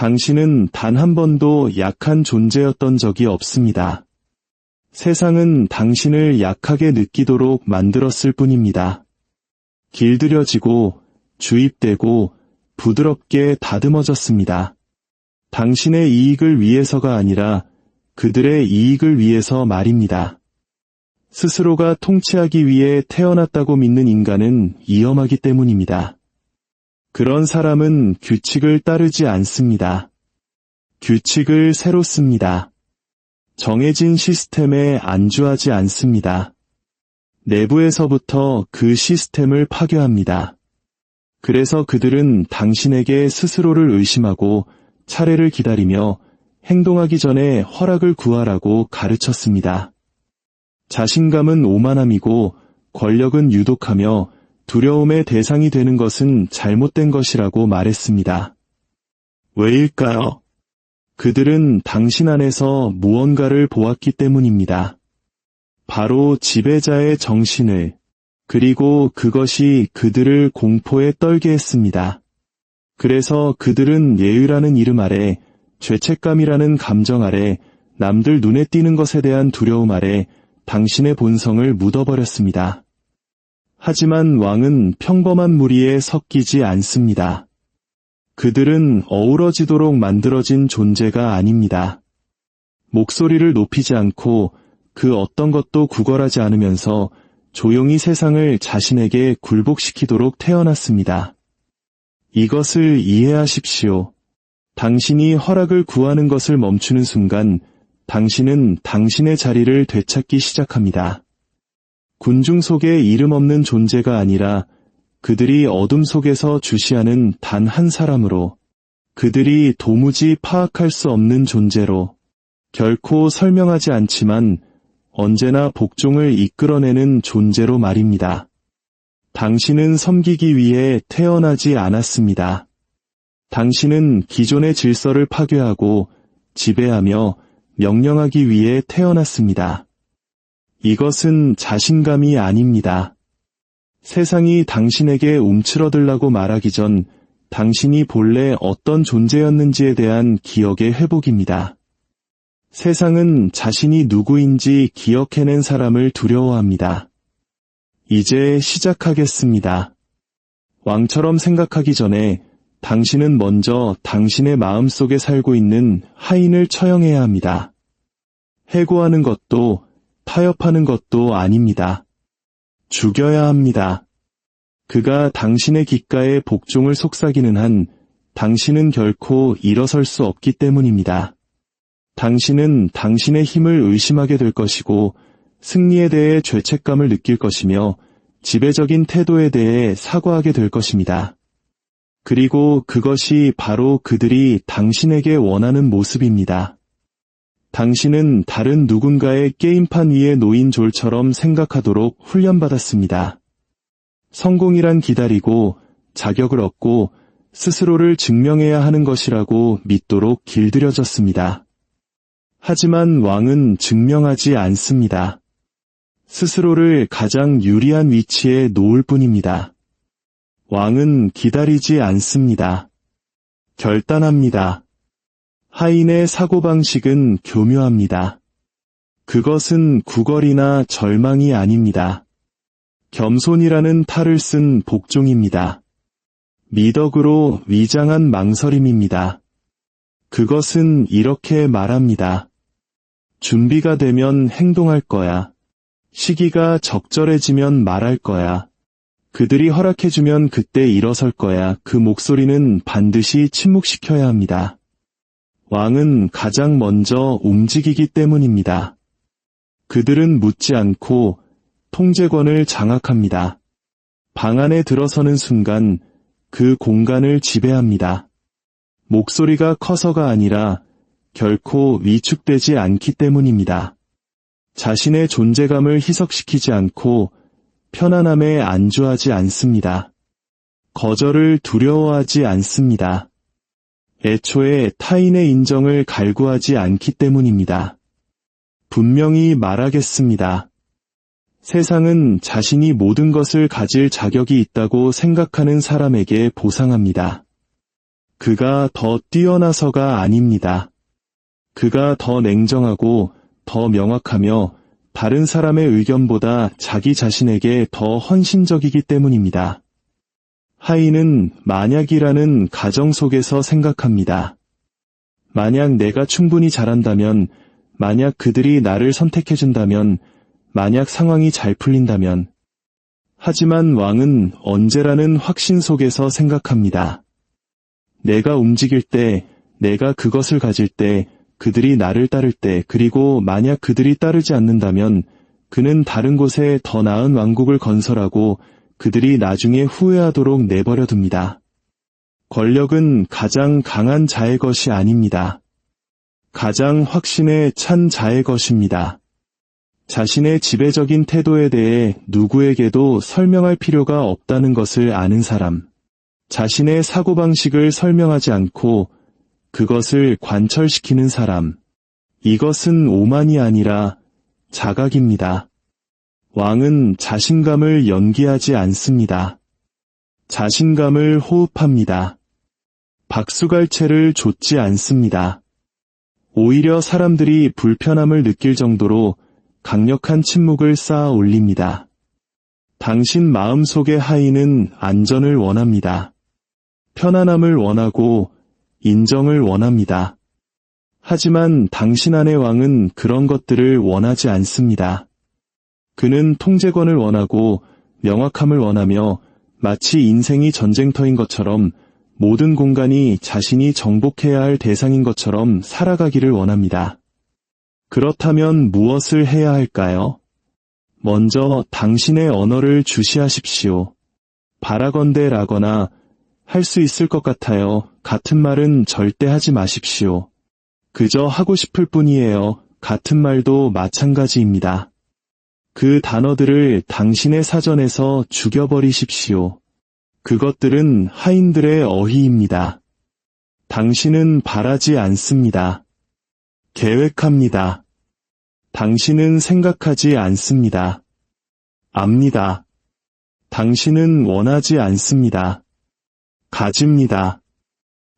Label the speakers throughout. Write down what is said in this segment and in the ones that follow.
Speaker 1: 당신은 단 한 번도 약한 존재였던 적이 없습니다. 세상은 당신을 약하게 느끼도록 만들었을 뿐입니다. 길들여지고 주입되고 부드럽게 다듬어졌습니다. 당신의 이익을 위해서가 아니라 그들의 이익을 위해서 말입니다. 스스로가 통치하기 위해 태어났다고 믿는 인간은 위험하기 때문입니다. 그런 사람은 규칙을 따르지 않습니다. 규칙을 새로 씁니다. 정해진 시스템에 안주하지 않습니다. 내부에서부터 그 시스템을 파괴합니다. 그래서 그들은 당신에게 스스로를 의심하고 차례를 기다리며 행동하기 전에 허락을 구하라고 가르쳤습니다. 자신감은 오만함이고 권력은 유독하며 두려움의 대상이 되는 것은 잘못된 것이라고 말했습니다. 왜일까요? 그들은 당신 안에서 무언가를 보았기 때문입니다. 바로 지배자의 정신을, 그리고 그것이 그들을 공포에 떨게 했습니다. 그래서 그들은 예의라는 이름 아래, 죄책감이라는 감정 아래, 남들 눈에 띄는 것에 대한 두려움 아래 당신의 본성을 묻어버렸습니다. 하지만 왕은 평범한 무리에 섞이지 않습니다. 그들은 어우러지도록 만들어진 존재가 아닙니다. 목소리를 높이지 않고 그 어떤 것도 구걸하지 않으면서 조용히 세상을 자신에게 굴복시키도록 태어났습니다. 이것을 이해하십시오. 당신이 허락을 구하는 것을 멈추는 순간 당신은 당신의 자리를 되찾기 시작합니다. 군중 속의 이름 없는 존재가 아니라 그들이 어둠 속에서 주시하는 단 한 사람으로, 그들이 도무지 파악할 수 없는 존재로, 결코 설명하지 않지만 언제나 복종을 이끌어내는 존재로 말입니다. 당신은 섬기기 위해 태어나지 않았습니다. 당신은 기존의 질서를 파괴하고 지배하며 명령하기 위해 태어났습니다. 이것은 자신감이 아닙니다. 세상이 당신에게 움츠러들라고 말하기 전 당신이 본래 어떤 존재였는지에 대한 기억의 회복입니다. 세상은 자신이 누구인지 기억해낸 사람을 두려워합니다. 이제 시작하겠습니다. 왕처럼 생각하기 전에 당신은 먼저 당신의 마음속에 살고 있는 하인을 처형해야 합니다. 해고하는 것도 타협하는 것도 아닙니다. 죽여야 합니다. 그가 당신의 귓가에 복종을 속삭이는 한 당신은 결코 일어설 수 없기 때문입니다. 당신은 당신의 힘을 의심하게 될 것이고 승리에 대해 죄책감을 느낄 것이며 지배적인 태도에 대해 사과하게 될 것입니다. 그리고 그것이 바로 그들이 당신에게 원하는 모습입니다. 당신은 다른 누군가의 게임판 위에 놓인 졸처럼 생각하도록 훈련받았습니다. 성공이란 기다리고 자격을 얻고 스스로를 증명해야 하는 것이라고 믿도록 길들여졌습니다. 하지만 왕은 증명하지 않습니다. 스스로를 가장 유리한 위치에 놓을 뿐입니다. 왕은 기다리지 않습니다. 결단합니다. 하인의 사고방식은 교묘합니다. 그것은 구걸이나 절망이 아닙니다. 겸손이라는 탈을 쓴 복종입니다. 미덕으로 위장한 망설임입니다. 그것은 이렇게 말합니다. 준비가 되면 행동할 거야. 시기가 적절해지면 말할 거야. 그들이 허락해주면 그때 일어설 거야. 그 목소리는 반드시 침묵시켜야 합니다. 왕은 가장 먼저 움직이기 때문입니다. 그들은 묻지 않고 통제권을 장악합니다. 방 안에 들어서는 순간 그 공간을 지배합니다. 목소리가 커서가 아니라 결코 위축되지 않기 때문입니다. 자신의 존재감을 희석시키지 않고 편안함에 안주하지 않습니다. 거절을 두려워하지 않습니다. 애초에 타인의 인정을 갈구하지 않기 때문입니다. 분명히 말하겠습니다. 세상은 자신이 모든 것을 가질 자격이 있다고 생각하는 사람에게 보상합니다. 그가 더 뛰어나서가 아닙니다. 그가 더 냉정하고 더 명확하며 다른 사람의 의견보다 자기 자신에게 더 헌신적이기 때문입니다. 하인은 만약이라는 가정 속에서 생각합니다. 만약 내가 충분히 잘한다면, 만약 그들이 나를 선택해준다면, 만약 상황이 잘 풀린다면. 하지만 왕은 언제라는 확신 속에서 생각합니다. 내가 움직일 때, 내가 그것을 가질 때, 그들이 나를 따를 때, 그리고 만약 그들이 따르지 않는다면 그는 다른 곳에 더 나은 왕국을 건설하고 그들이 나중에 후회하도록 내버려 둡니다. 권력은 가장 강한 자의 것이 아닙니다. 가장 확신에 찬 자의 것입니다. 자신의 지배적인 태도에 대해 누구에게도 설명할 필요가 없다는 것을 아는 사람. 자신의 사고방식을 설명하지 않고 그것을 관철시키는 사람. 이것은 오만이 아니라 자각입니다. 왕은 자신감을 연기하지 않습니다. 자신감을 호흡합니다. 박수갈채를 좇지 않습니다. 오히려 사람들이 불편함을 느낄 정도로 강력한 침묵을 쌓아 올립니다. 당신 마음속의 하인은 안전을 원합니다. 편안함을 원하고 인정을 원합니다. 하지만 당신 안의 왕은 그런 것들을 원하지 않습니다. 그는 통제권을 원하고 명확함을 원하며 마치 인생이 전쟁터인 것처럼 모든 공간이 자신이 정복해야 할 대상인 것처럼 살아가기를 원합니다. 그렇다면 무엇을 해야 할까요? 먼저 당신의 언어를 주시하십시오. 바라건대 라거나 할 수 있을 것 같아요. 같은 말은 절대 하지 마십시오. 그저 하고 싶을 뿐이에요. 같은 말도 마찬가지입니다. 그 단어들을 당신의 사전에서 죽여버리십시오. 그것들은 하인들의 어휘입니다. 당신은 바라지 않습니다. 계획합니다. 당신은 생각하지 않습니다. 압니다. 당신은 원하지 않습니다. 가집니다.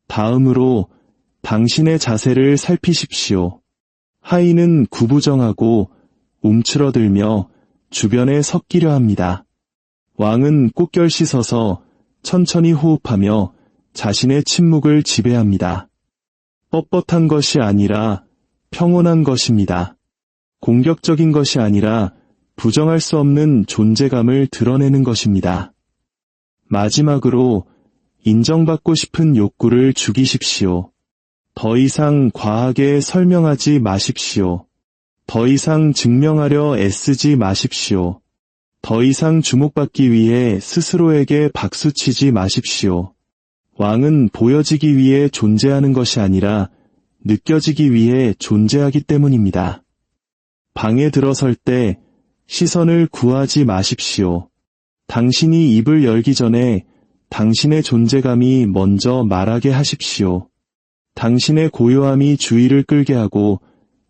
Speaker 1: 다음으로 당신의 자세를 살피십시오. 하인은 구부정하고 움츠러들며 주변에 섞이려 합니다. 왕은 꼭 결시 서서 천천히 호흡하며 자신의 침묵을 지배합니다. 뻣뻣한 것이 아니라 평온한 것입니다. 공격적인 것이 아니라 부정할 수 없는 존재감을 드러내는 것입니다. 마지막으로 인정받고 싶은 욕구를 죽이십시오. 더 이상 과하게 설명하지 마십시오. 더 이상 증명하려 애쓰지 마십시오. 더 이상 주목받기 위해 스스로에게 박수치지 마십시오. 왕은 보여지기 위해 존재하는 것이 아니라 느껴지기 위해 존재하기 때문입니다. 방에 들어설 때 시선을 구하지 마십시오. 당신이 입을 열기 전에 당신의 존재감이 먼저 말하게 하십시오. 당신의 고요함이 주의를 끌게 하고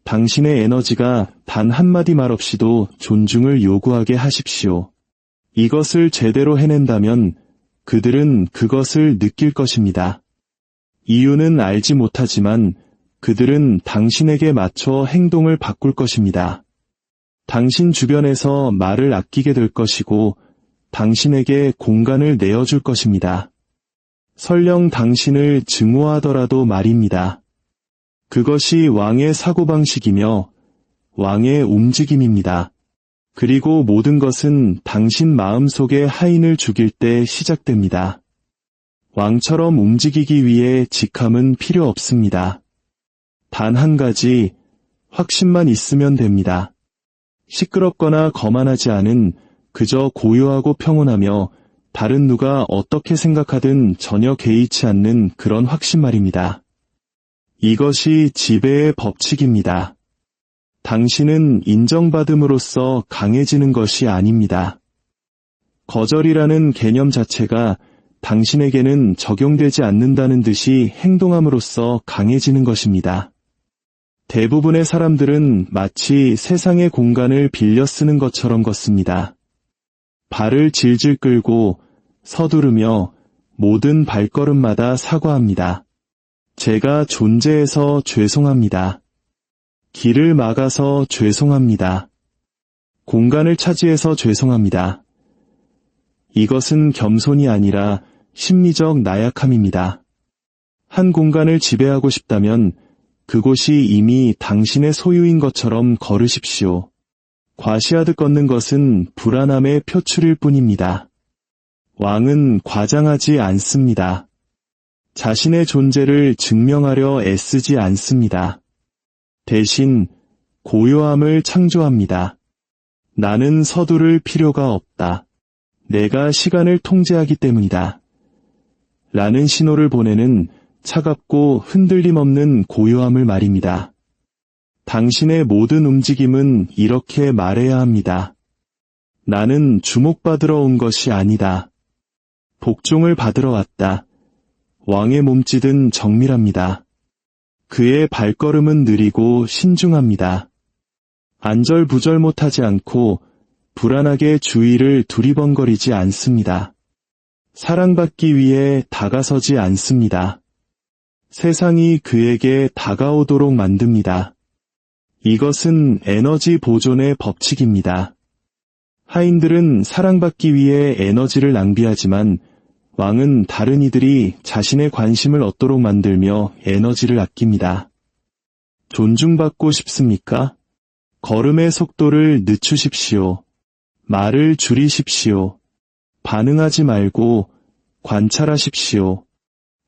Speaker 1: 당신의 에너지가 단 한마디 말 없이도 존중을 요구하게 하십시오. 이것을 제대로 해낸다면 그들은 그것을 느낄 것입니다. 이유는 알지 못하지만 그들은 당신에게 맞춰 행동을 바꿀 것입니다. 당신 주변에서 말을 아끼게 될 것이고 당신에게 공간을 내어줄 것입니다. 설령 당신을 증오하더라도 말입니다. 그것이 왕의 사고방식이며 왕의 움직임입니다. 그리고 모든 것은 당신 마음속의 하인을 죽일 때 시작됩니다. 왕처럼 움직이기 위해 직함은 필요 없습니다. 단 한 가지, 확신만 있으면 됩니다. 시끄럽거나 거만하지 않은 그저 고요하고 평온하며 다른 누가 어떻게 생각하든 전혀 개의치 않는 그런 확신 말입니다. 이것이 지배의 법칙입니다. 당신은 인정받음으로써 강해지는 것이 아닙니다. 거절이라는 개념 자체가 당신에게는 적용되지 않는다는 듯이 행동함으로써 강해지는 것입니다. 대부분의 사람들은 마치 세상의 공간을 빌려 쓰는 것처럼 걷습니다. 발을 질질 끌고 서두르며 모든 발걸음마다 사과합니다. 제가 존재해서 죄송합니다. 길을 막아서 죄송합니다. 공간을 차지해서 죄송합니다. 이것은 겸손이 아니라 심리적 나약함입니다. 한 공간을 지배하고 싶다면 그곳이 이미 당신의 소유인 것처럼 걸으십시오. 과시하듯 걷는 것은 불안함의 표출일 뿐입니다. 왕은 과장하지 않습니다. 자신의 존재를 증명하려 애쓰지 않습니다. 대신 고요함을 창조합니다. 나는 서두를 필요가 없다. 내가 시간을 통제하기 때문이다. 라는 신호를 보내는 차갑고 흔들림 없는 고요함을 말입니다. 당신의 모든 움직임은 이렇게 말해야 합니다. 나는 주목받으러 온 것이 아니다. 복종을 받으러 왔다. 왕의 몸짓은 정밀합니다. 그의 발걸음은 느리고 신중합니다. 안절부절 못하지 않고 불안하게 주위를 두리번거리지 않습니다. 사랑받기 위해 다가서지 않습니다. 세상이 그에게 다가오도록 만듭니다. 이것은 에너지 보존의 법칙입니다. 하인들은 사랑받기 위해 에너지를 낭비하지만 왕은 다른 이들이 자신의 관심을 얻도록 만들며 에너지를 아낍니다. 존중받고 싶습니까? 걸음의 속도를 늦추십시오. 말을 줄이십시오. 반응하지 말고 관찰하십시오.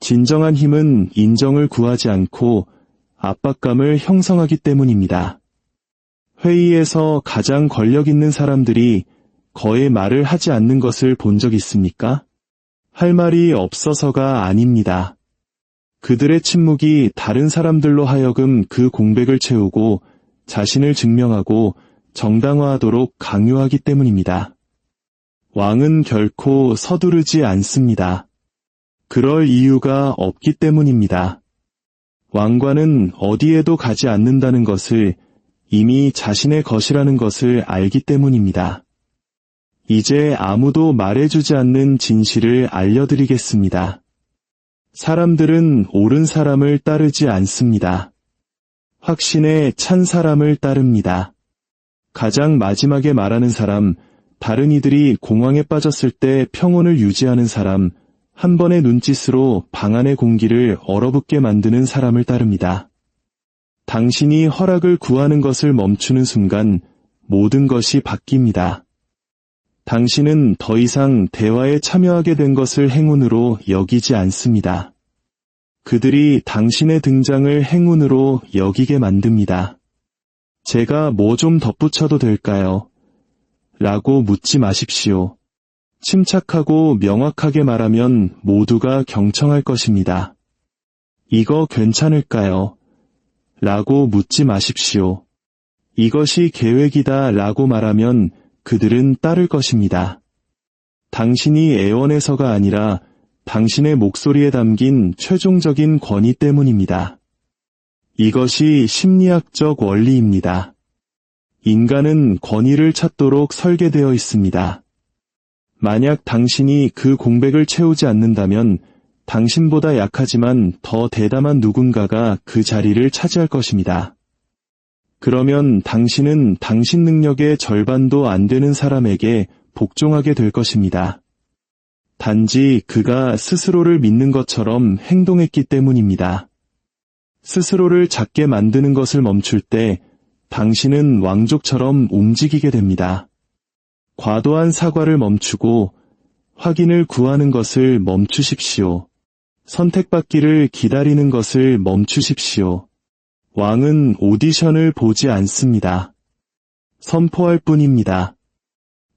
Speaker 1: 진정한 힘은 인정을 구하지 않고 압박감을 형성하기 때문입니다. 회의에서 가장 권력 있는 사람들이 거의 말을 하지 않는 것을 본 적 있습니까? 할 말이 없어서가 아닙니다. 그들의 침묵이 다른 사람들로 하여금 그 공백을 채우고 자신을 증명하고 정당화하도록 강요하기 때문입니다. 왕은 결코 서두르지 않습니다. 그럴 이유가 없기 때문입니다. 왕관은 어디에도 가지 않는다는 것을 이미 자신의 것이라는 것을 알기 때문입니다. 이제 아무도 말해주지 않는 진실을 알려드리겠습니다. 사람들은 옳은 사람을 따르지 않습니다. 확신에 찬 사람을 따릅니다. 가장 마지막에 말하는 사람, 다른 이들이 공황에 빠졌을 때 평온을 유지하는 사람, 한 번의 눈짓으로 방 안의 공기를 얼어붙게 만드는 사람을 따릅니다. 당신이 허락을 구하는 것을 멈추는 순간 모든 것이 바뀝니다. 당신은 더 이상 대화에 참여하게 된 것을 행운으로 여기지 않습니다. 그들이 당신의 등장을 행운으로 여기게 만듭니다. 제가 뭐 좀 덧붙여도 될까요? 라고 묻지 마십시오. 침착하고 명확하게 말하면 모두가 경청할 것입니다. 이거 괜찮을까요? 라고 묻지 마십시오. 이것이 계획이다 라고 말하면 그들은 따를 것입니다. 당신이 애원해서가 아니라 당신의 목소리에 담긴 최종적인 권위 때문입니다. 이것이 심리학적 원리입니다. 인간은 권위를 찾도록 설계되어 있습니다. 만약 당신이 그 공백을 채우지 않는다면 당신보다 약하지만 더 대담한 누군가가 그 자리를 차지할 것입니다. 그러면 당신은 당신 능력의 절반도 안 되는 사람에게 복종하게 될 것입니다. 단지 그가 스스로를 믿는 것처럼 행동했기 때문입니다. 스스로를 작게 만드는 것을 멈출 때 당신은 왕족처럼 움직이게 됩니다. 과도한 사과를 멈추고 확인을 구하는 것을 멈추십시오. 선택받기를 기다리는 것을 멈추십시오. 왕은 오디션을 보지 않습니다. 선포할 뿐입니다.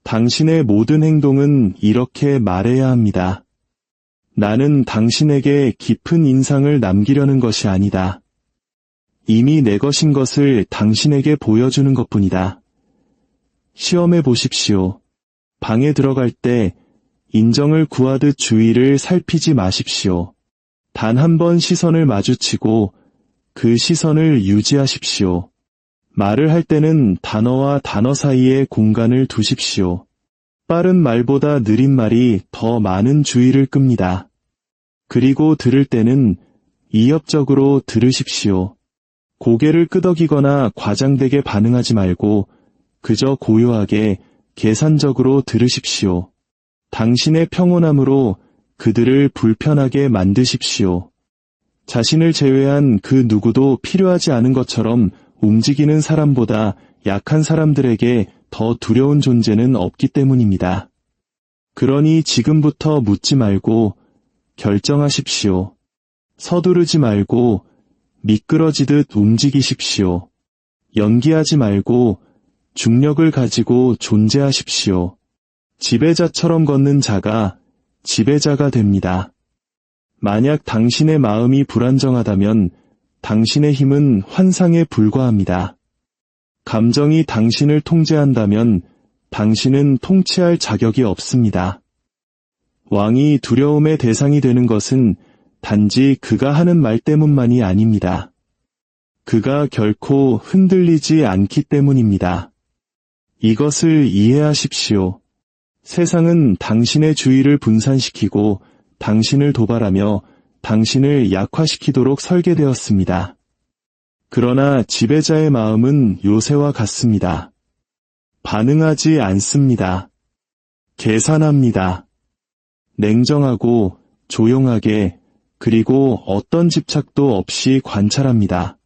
Speaker 1: 당신의 모든 행동은 이렇게 말해야 합니다. 나는 당신에게 깊은 인상을 남기려는 것이 아니다. 이미 내 것인 것을 당신에게 보여주는 것뿐이다. 시험해 보십시오. 방에 들어갈 때 인정을 구하듯 주위를 살피지 마십시오. 단 한 번 시선을 마주치고 그 시선을 유지하십시오. 말을 할 때는 단어와 단어 사이에 공간을 두십시오. 빠른 말보다 느린 말이 더 많은 주의를 끕니다. 그리고 들을 때는 이협적으로 들으십시오. 고개를 끄덕이거나 과장되게 반응하지 말고 그저 고요하게 계산적으로 들으십시오. 당신의 평온함으로 그들을 불편하게 만드십시오. 자신을 제외한 그 누구도 필요하지 않은 것처럼 움직이는 사람보다 약한 사람들에게 더 두려운 존재는 없기 때문입니다. 그러니 지금부터 묻지 말고 결정하십시오. 서두르지 말고 미끄러지듯 움직이십시오. 연기하지 말고 중력을 가지고 존재하십시오. 지배자처럼 걷는 자가 지배자가 됩니다. 만약 당신의 마음이 불안정하다면 당신의 힘은 환상에 불과합니다. 감정이 당신을 통제한다면 당신은 통치할 자격이 없습니다. 왕이 두려움의 대상이 되는 것은 단지 그가 하는 말 때문만이 아닙니다. 그가 결코 흔들리지 않기 때문입니다. 이것을 이해하십시오. 세상은 당신의 주의를 분산시키고 당신을 도발하며 당신을 약화시키도록 설계되었습니다. 그러나 지배자의 마음은 요새와 같습니다. 반응하지 않습니다. 계산합니다. 냉정하고 조용하게 그리고 어떤 집착도 없이 관찰합니다.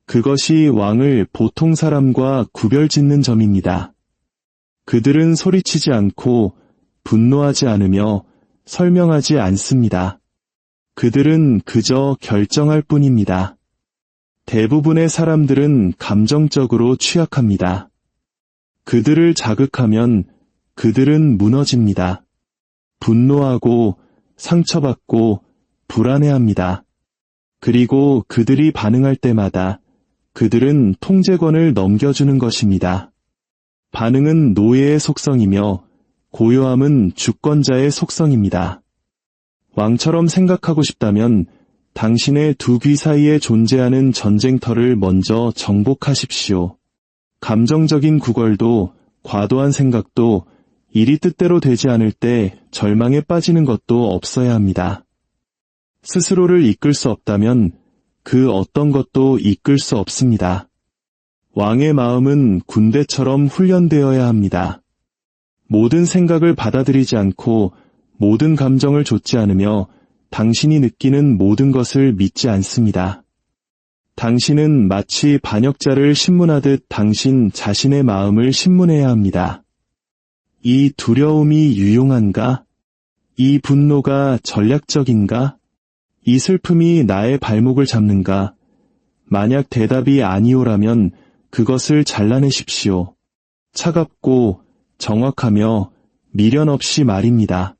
Speaker 1: 그것이 왕을 보통 사람과 구별짓는 점입니다. 그들은 소리치지 않고 분노하지 않으며 설명하지 않습니다. 그들은 그저 결정할 뿐입니다. 대부분의 사람들은 감정적으로 취약합니다. 그들을 자극하면 그들은 무너집니다. 분노하고 상처받고 불안해합니다. 그리고 그들이 반응할 때마다 그들은 통제권을 넘겨주는 것입니다. 반응은 노예의 속성이며 고요함은 주권자의 속성입니다. 왕처럼 생각하고 싶다면 당신의 두 귀 사이에 존재하는 전쟁터를 먼저 정복하십시오. 감정적인 구걸도 과도한 생각도 일이 뜻대로 되지 않을 때 절망에 빠지는 것도 없어야 합니다. 스스로를 이끌 수 없다면 그 어떤 것도 이끌 수 없습니다. 왕의 마음은 군대처럼 훈련되어야 합니다. 모든 생각을 받아들이지 않고 모든 감정을 좇지 않으며 당신이 느끼는 모든 것을 믿지 않습니다. 당신은 마치 반역자를 신문하듯 당신 자신의 마음을 신문해야 합니다. 이 두려움이 유용한가? 이 분노가 전략적인가? 이 슬픔이 나의 발목을 잡는가? 만약 대답이 아니오라면 그것을 잘라내십시오. 차갑고 정확하며 미련 없이 말입니다.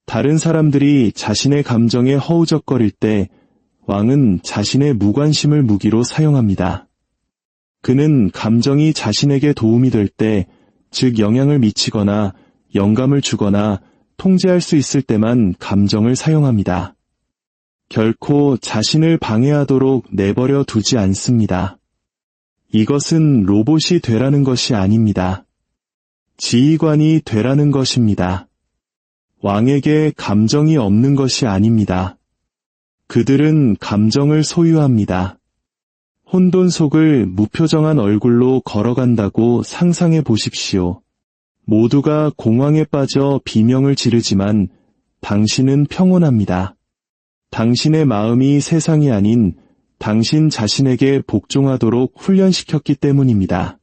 Speaker 1: 다른 사람들이 자신의 감정에 허우적거릴 때 왕은 자신의 무관심을 무기로 사용합니다. 그는 감정이 자신에게 도움이 될 때, 즉 영향을 미치거나 영감을 주거나 통제할 수 있을 때만 감정을 사용합니다. 결코 자신을 방해하도록 내버려 두지 않습니다. 이것은 로봇이 되라는 것이 아닙니다. 지휘관이 되라는 것입니다. 왕에게 감정이 없는 것이 아닙니다. 그들은 감정을 소유합니다. 혼돈 속을 무표정한 얼굴로 걸어간다고 상상해 보십시오. 모두가 공황에 빠져 비명을 지르지만 당신은 평온합니다. 당신의 마음이 세상이 아닌 당신 자신에게 복종하도록 훈련시켰기 때문입니다.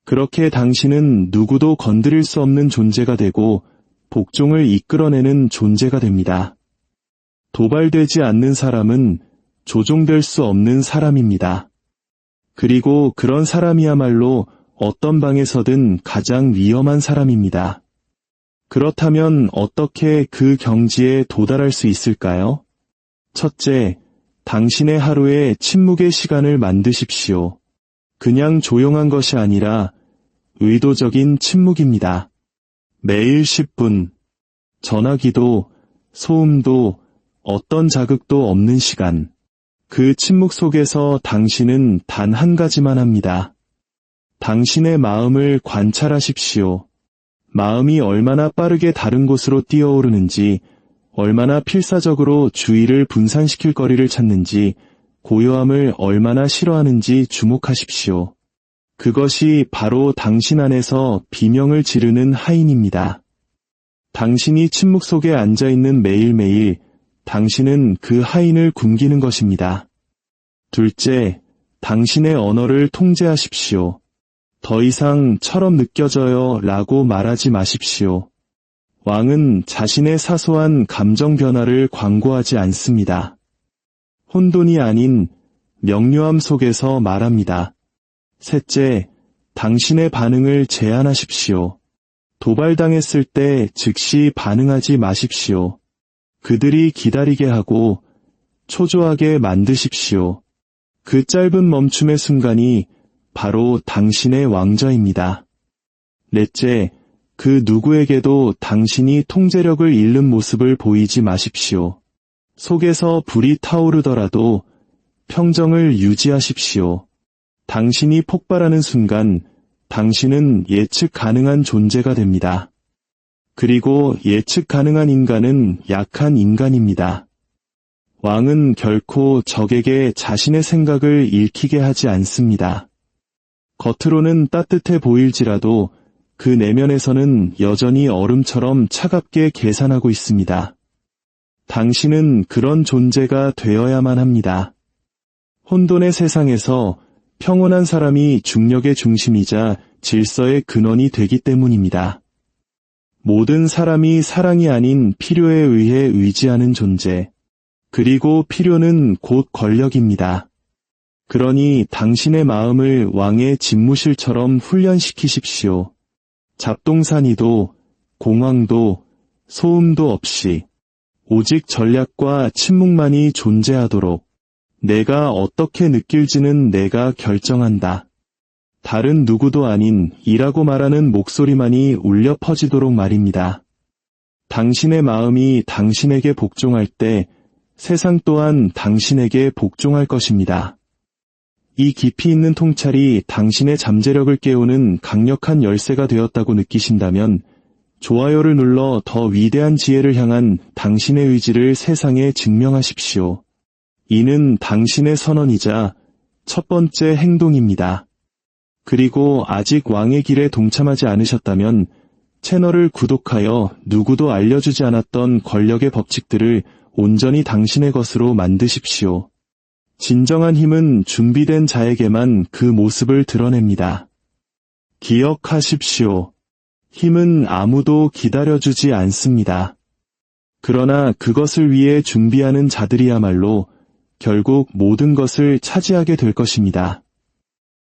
Speaker 1: 그렇게 당신은 누구도 건드릴 수 없는 존재가 되고 복종을 이끌어내는 존재가 됩니다. 도발되지 않는 사람은 조종될 수 없는 사람입니다. 그리고 그런 사람이야말로 어떤 방에서든 가장 위험한 사람입니다. 그렇다면 어떻게 그 경지에 도달할 수 있을까요? 첫째, 당신의 하루에 침묵의 시간을 만드십시오. 그냥 조용한 것이 아니라 의도적인 침묵입니다. 매일 10분, 전화기도, 소음도, 어떤 자극도 없는 시간. 그 침묵 속에서 당신은 단 한 가지만 합니다. 당신의 마음을 관찰하십시오. 마음이 얼마나 빠르게 다른 곳으로 뛰어오르는지, 얼마나 필사적으로 주의를 분산시킬 거리를 찾는지, 고요함을 얼마나 싫어하는지 주목하십시오. 그것이 바로 당신 안에서 비명을 지르는 하인입니다. 당신이 침묵 속에 앉아있는 매일매일 당신은 그 하인을 굶기는 것입니다. 둘째, 당신의 언어를 통제하십시오. 더 이상 처럼 느껴져요 라고 말하지 마십시오. 왕은 자신의 사소한 감정 변화를 광고하지 않습니다. 혼돈이 아닌 명료함 속에서 말합니다. 셋째, 당신의 반응을 제한하십시오. 도발당했을 때 즉시 반응하지 마십시오. 그들이 기다리게 하고 초조하게 만드십시오. 그 짧은 멈춤의 순간이 바로 당신의 왕좌입니다. 넷째, 그 누구에게도 당신이 통제력을 잃는 모습을 보이지 마십시오. 속에서 불이 타오르더라도 평정을 유지하십시오. 당신이 폭발하는 순간 당신은 예측 가능한 존재가 됩니다. 그리고 예측 가능한 인간은 약한 인간입니다. 왕은 결코 적에게 자신의 생각을 읽히게 하지 않습니다. 겉으로는 따뜻해 보일지라도 그 내면에서는 여전히 얼음처럼 차갑게 계산하고 있습니다. 당신은 그런 존재가 되어야만 합니다. 혼돈의 세상에서 평온한 사람이 중력의 중심이자 질서의 근원이 되기 때문입니다. 모든 사람이 사랑이 아닌 필요에 의해 의지하는 존재, 그리고 필요는 곧 권력입니다. 그러니 당신의 마음을 왕의 집무실처럼 훈련시키십시오. 잡동사니도, 공황도, 소음도 없이 오직 전략과 침묵만이 존재하도록 내가 어떻게 느낄지는 내가 결정한다. 다른 누구도 아닌 이라고 말하는 목소리만이 울려 퍼지도록 말입니다. 당신의 마음이 당신에게 복종할 때 세상 또한 당신에게 복종할 것입니다. 이 깊이 있는 통찰이 당신의 잠재력을 깨우는 강력한 열쇠가 되었다고 느끼신다면 좋아요를 눌러 더 위대한 지혜를 향한 당신의 의지를 세상에 증명하십시오. 이는 당신의 선언이자 첫 번째 행동입니다. 그리고 아직 왕의 길에 동참하지 않으셨다면 채널을 구독하여 누구도 알려주지 않았던 권력의 법칙들을 온전히 당신의 것으로 만드십시오. 진정한 힘은 준비된 자에게만 그 모습을 드러냅니다. 기억하십시오. 힘은 아무도 기다려주지 않습니다. 그러나 그것을 위해 준비하는 자들이야말로 결국 모든 것을 차지하게 될 것입니다.